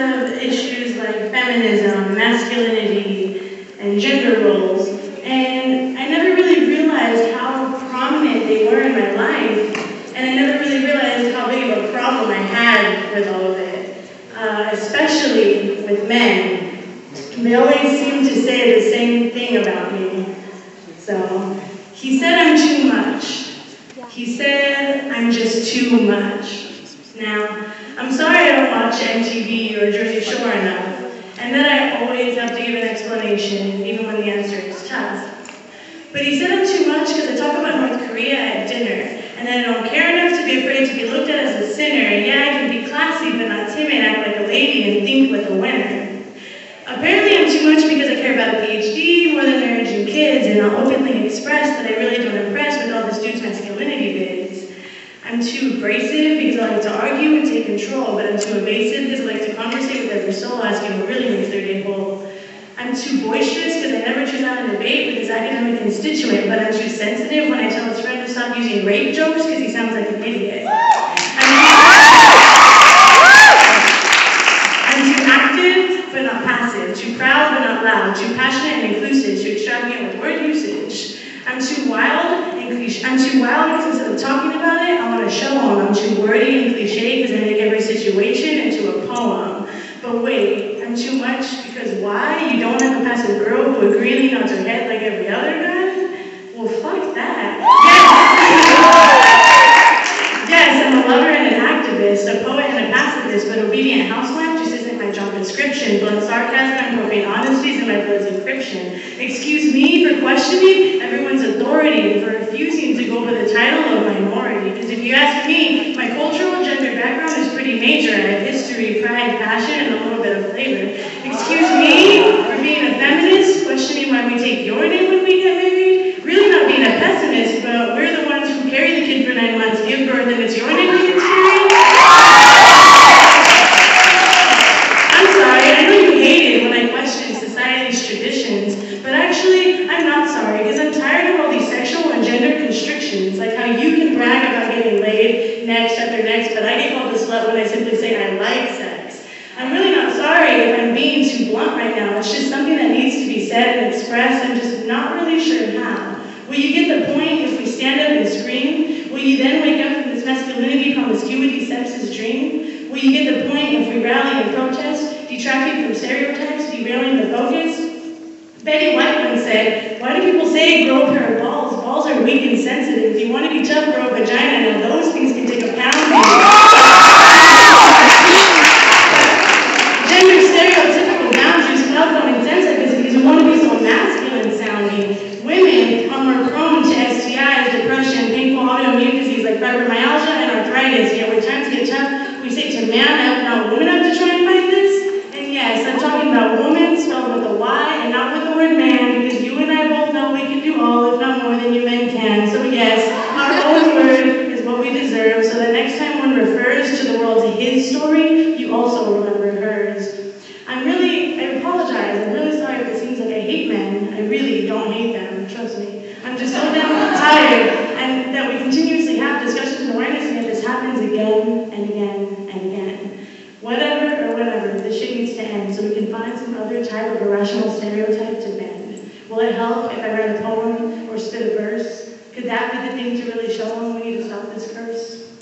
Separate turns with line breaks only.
of issues like feminism, masculinity, and gender roles, and I never really realized how prominent they were in my life, and I never really realized how big of a problem I had with all of it, especially with men. They always seem to say the same thing about me. So, he said I'm too much. He said I'm just too much. Now, I'm sorry I don't watch MTV or Jersey Shore enough, and that I always have to give an explanation, even when the answer is tough. But he said I'm too much because I talk about North Korea at dinner, and that I don't care enough to be afraid to be looked at as a sinner, and yeah, I can be classy but not timid, act like a lady, and think like a winner. Apparently I'm too much because I care about a PhD more than marriage and kids, and I'll openly express that I really don't impress with all this dude's masculinity bids. I'm too abrasive because I like to argue and take control, but I'm too evasive because I like to conversate with every soul, asking what really makes their day whole. I'm too boisterous because I never choose out a debate with his academic constituent, but I'm too sensitive when I tell his friend to stop using rape jokes because he sounds like an idiot. I'm too active, but not passive, too proud, but not loud, too passionate and inclusive, too extravagant with word usage. I'm too wild and cliche. I'm too wild because instead of talking about it, I want to show them. I'm too wordy and cliche because I make every situation into a poem. But wait, I'm too much because why? You don't have a passive girl who agreeably nods her head like every other guy? Well, fuck that. Yes, I'm a lover and an activist, a poet and a pacifist, but obedient housewife just isn't my job description. Blunt sarcasm and profane honesties in my blood's encryption. Excuse me for questioning everyone's authority and for refusing to go by the title of minority. Because if you ask me, my cultural and gender background is pretty major. I have history, pride, passion, and a little bit of flavor. Excuse me for being a feminist, questioning why we take your name when we get married. Really not being a pessimist, but we're the ones who carry the kid for 9 months, give birth, and it's your name that gets married. I'm sorry, I know you hate it when I question society's traditions, but actually, I'm not sorry, because I'm tired of all these sexual and gender constrictions, like how you can brag about getting laid next after next, but I get called a slut when I simply say I like sex. I'm really not sorry if I'm being too blunt right now. It's just something that needs to be said and expressed. I'm just not really sure how. Will you get the point if we stand up and scream? Will you then wake up from this masculinity, promiscuity, sepsis dream? Will you get the point if we rally and protest, detracting from stereotypes, derailing the focus? Betty White once said, why do people say grow a pair of balls? Balls are weak and sensitive. If you want to be tough, grow a vagina. Now those things can take a pound. Gender stereotypical boundaries without going intensive because we want to be so masculine sounding. Women are more prone to STIs, depression, painful autoimmune disease like fibromyalgia and arthritis. Yet when times get tough, we say to man up, not woman up to try and fight this. And yes, I'm talking about woman spelled with a Y and not with the word man, because you and I both know we can do all, if not more than you men can. So yes, our own word is what we deserve, so that next time one refers to the world to his story, you also remember hers. I apologize, I'm really sorry if it seems like I hate men. I really don't hate them, trust me. I'm just so damn tired, and that we continuously have discussions and awareness, and yet this happens again and again and again. Whatever, this shit needs to end so we can find some other type of irrational stereotype to bend. Will it help if I write a poem or spit a verse? Could that be the thing to really show them we need to stop this curse?